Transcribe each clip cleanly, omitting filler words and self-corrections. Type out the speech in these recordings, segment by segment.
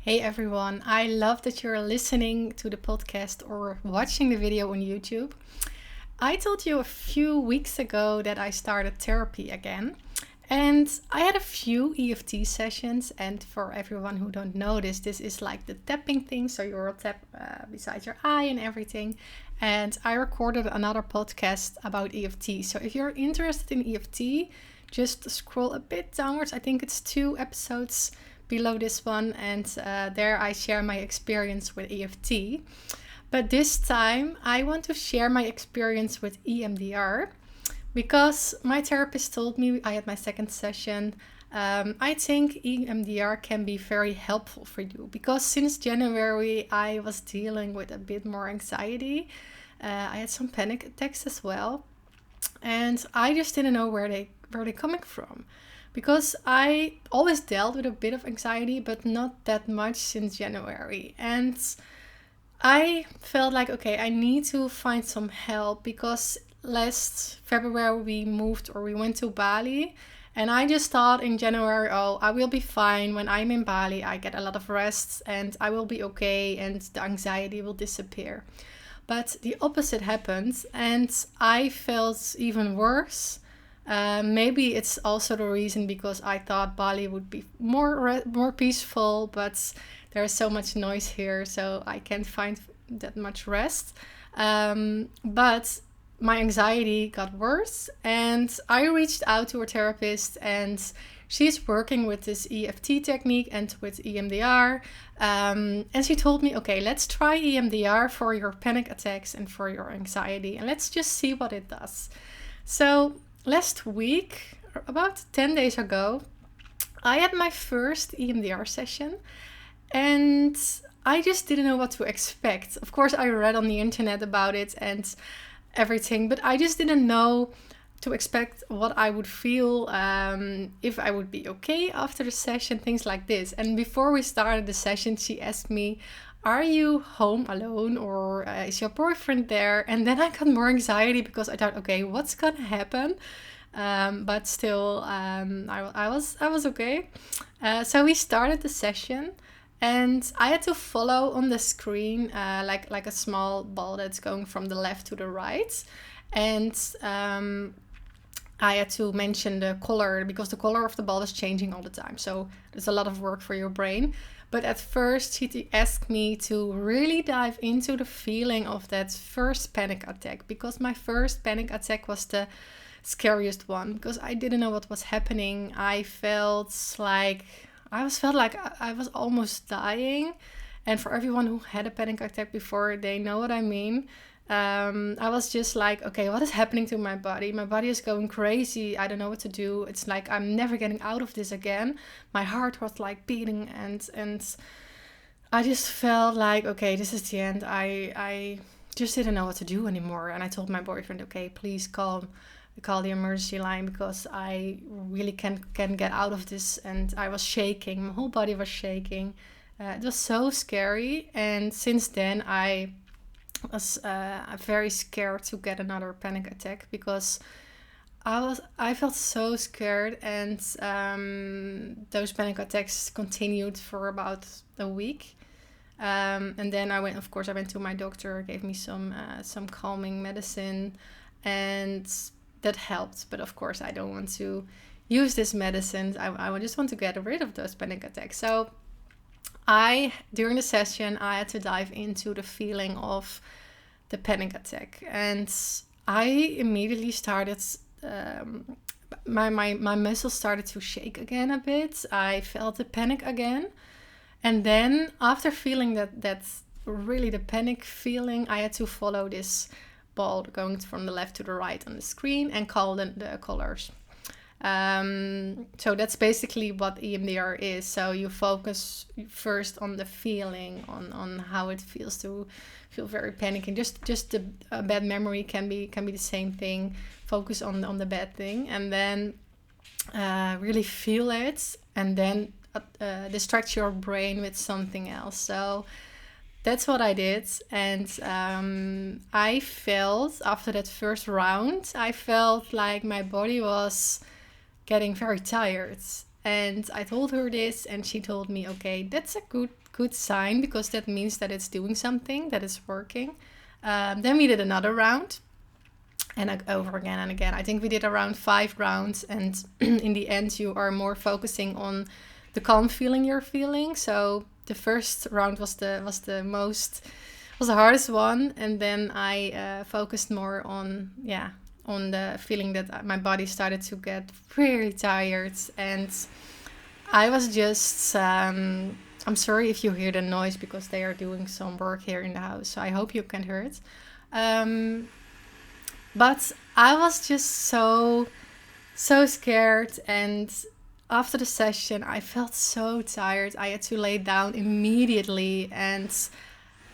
Hey everyone, I love that you're listening to the podcast or watching the video on YouTube. I told you a few weeks ago that I started therapy again, and I had a few EFT sessions. And for everyone who don't know this is like the tapping thing, so you'll tap beside your eye and everything. And I recorded another podcast about EFT, so if you're interested in EFT, just scroll a bit downwards. I think it's 2 episodes below this one, and there I share my experience with EFT. But this time I want to share my experience with EMDR because my therapist told me, I had my second session, I think EMDR can be very helpful for you because since January I was dealing with a bit more anxiety. I had some panic attacks as well, and I just didn't know where they're coming from. Because I always dealt with a bit of anxiety, but not that much since January. And I felt like, okay, I need to find some help because last February we went to Bali. And I just thought in January, oh, I will be fine. When I'm in Bali, I get a lot of rest and I will be okay and the anxiety will disappear. But the opposite happened and I felt even worse. Maybe it's also the reason because I thought Bali would be more peaceful, but there's so much noise here, so I can't find that much rest. But my anxiety got worse, and I reached out to a therapist, and she's working with this EFT technique and with EMDR. And she told me, okay, let's try EMDR for your panic attacks and for your anxiety, and let's just see what it does. So last week, about 10 days ago, I had my first EMDR session and I just didn't know what to expect. Of course, I read on the internet about it and everything, but I just didn't know to expect what I would feel, if I would be okay after the session, things like this. And before we started the session, she asked me, are you home alone or is your boyfriend there? And then I got more anxiety because I thought, okay, what's gonna happen? But still, I was okay. So we started the session, and I had to follow on the screen like a small ball that's going from the left to the right, and I had to mention the color because the color of the ball is changing all the time. So there's a lot of work for your brain. But at first, she asked me to really dive into the feeling of that first panic attack, because my first panic attack was the scariest one because I didn't know what was happening. I felt like I was almost dying. And for everyone who had a panic attack before, they know what I mean. I was just like, okay, what is happening to my body? My body is going crazy. I don't know what to do. It's like I'm never getting out of this again. My heart was like beating, and I just felt like, okay, this is the end. I just didn't know what to do anymore. And I told my boyfriend, okay, please call the emergency line because I really can't get out of this. And I was shaking. My whole body was shaking. It was so scary. And since then, I was very scared to get another panic attack because I felt so scared, and those panic attacks continued for about a week. And then I went to my doctor, gave me some calming medicine, and that helped. But of course, I don't want to use this medicine. I just want to get rid of those panic attacks. So during the session, I had to dive into the feeling of the panic attack, and I immediately started. My muscles started to shake again a bit. I felt the panic again, and then after feeling that's really the panic feeling, I had to follow this ball going from the left to the right on the screen and call the colors. So that's basically what EMDR is. So you focus first on the feeling, on how it feels to feel very panicking. Just a bad memory can be the same thing. Focus on the bad thing, and then really feel it, and then distract your brain with something else. So that's what I did, and I felt after that first round, I felt like my body was getting very tired, And I told her this, and she told me, okay, that's a good sign, because that means that it's doing something, that it's working. Then we did another round, and over again and again. I think we did around 5 rounds, and in the end you are more focusing on the calm feeling you're feeling. So the first round was the hardest one, and then I focused more on the feeling that my body started to get really tired. And I was just I'm sorry if you hear the noise, because they are doing some work here in the house, so I hope you can hear it. But I was just so scared, and after the session I felt so tired. I had to lay down immediately, and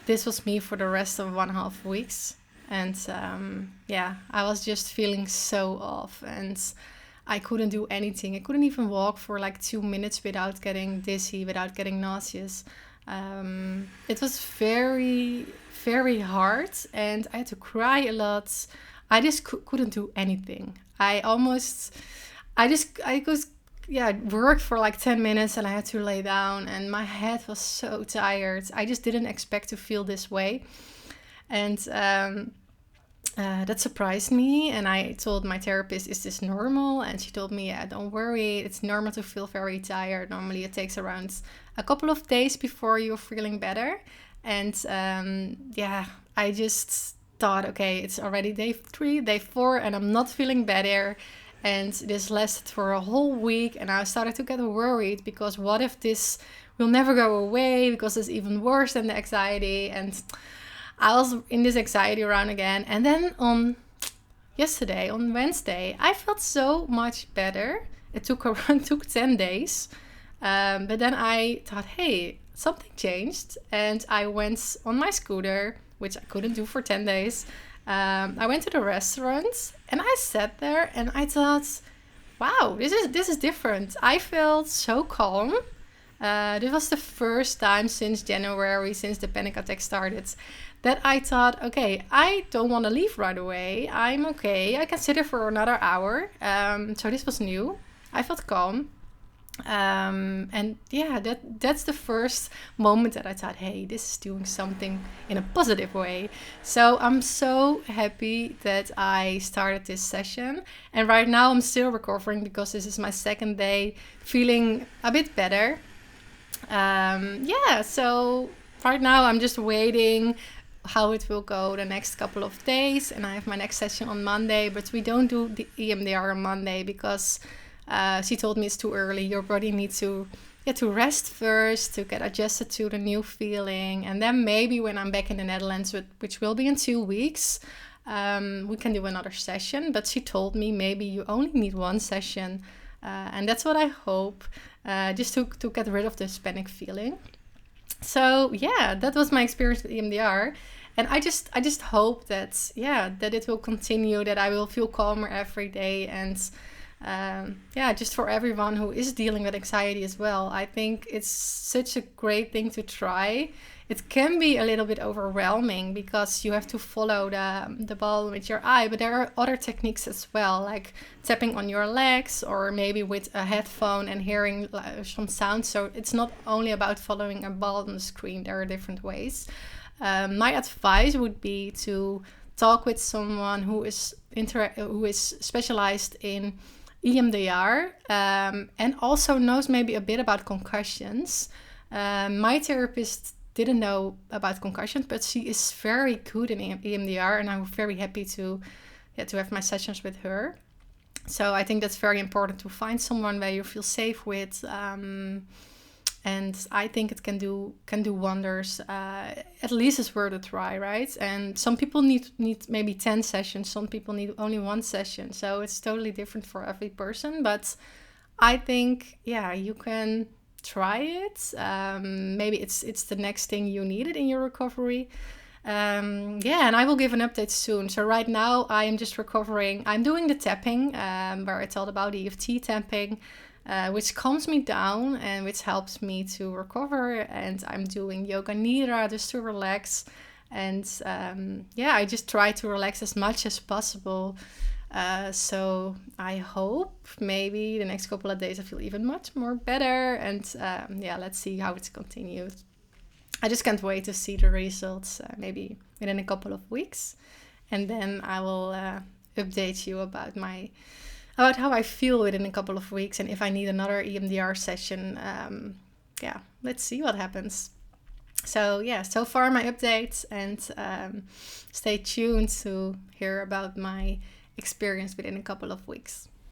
this was me for the rest of 1.5 weeks. And I was just feeling so off, and I couldn't do anything. I couldn't even walk for like 2 minutes without getting dizzy, without getting nauseous. It was very, very hard, and I had to cry a lot. I just couldn't do anything. I worked for like 10 minutes, and I had to lay down, and my head was so tired. I just didn't expect to feel this way. And that surprised me, and I told my therapist, is this normal? And she told me, yeah, don't worry, it's normal to feel very tired. Normally it takes around a couple of days before you're feeling better. And I just thought, okay, it's already day 3, day 4, and I'm not feeling better. And this lasted for a whole week, and I started to get worried, because what if this will never go away, because it's even worse than the anxiety. And I was in this anxiety round again. And then on Wednesday, I felt so much better. It took 10 days. But then I thought, hey, something changed. And I went on my scooter, which I couldn't do for 10 days. I went to the restaurant, and I sat there, and I thought, wow, this is different. I felt so calm. This was the first time since January, since the panic attack started, that I thought, okay, I don't want to leave right away. I'm okay. I can sit here for another hour. So this was new. I felt calm. That's the first moment that I thought, hey, this is doing something in a positive way. So I'm so happy that I started this session. And right now I'm still recovering, because this is my 2nd day, feeling a bit better. So right now I'm just waiting how it will go the next couple of days, and I have my next session on Monday, but we don't do the EMDR on Monday, because she told me it's too early. Your body needs to rest first, to get adjusted to the new feeling, and then maybe when I'm back in the Netherlands, which will be in 2 weeks, we can do another session. But she told me maybe you only need 1 session, and that's what I hope, just to get rid of this panic feeling. So that was my experience with EMDR, and I just hope that it will continue, that I will feel calmer every day, and just for everyone who is dealing with anxiety as well. I think it's such a great thing to try. It can be a little bit overwhelming, because you have to follow the ball with your eye, but there are other techniques as well, like tapping on your legs, or maybe with a headphone and hearing some sound. So it's not only about following a ball on the screen. There are different ways. My advice would be to talk with someone who is specialized in EMDR, and also knows maybe a bit about concussions. My therapist didn't know about concussions, but she is very good in EMDR, and I'm very happy to have my sessions with her. So I think that's very important, to find someone where you feel safe with, and I think it can do wonders. At least it's worth a try, right? And some people need maybe 10 sessions. Some people need only 1 session. So it's totally different for every person. But I think, you can try it. Maybe it's the next thing you needed in your recovery. And I will give an update soon. So right now I am just recovering. I'm doing the tapping, where I told about EFT tapping, which calms me down and which helps me to recover. And I'm doing yoga nidra just to relax. And I just try to relax as much as possible. So I hope maybe the next couple of days I feel even much more better. And let's see how it continues. I just can't wait to see the results, maybe within a couple of weeks. And then I will update you about how I feel within a couple of weeks, and if I need another EMDR session. Let's see what happens. So so far my updates, and stay tuned to hear about my experience within a couple of weeks.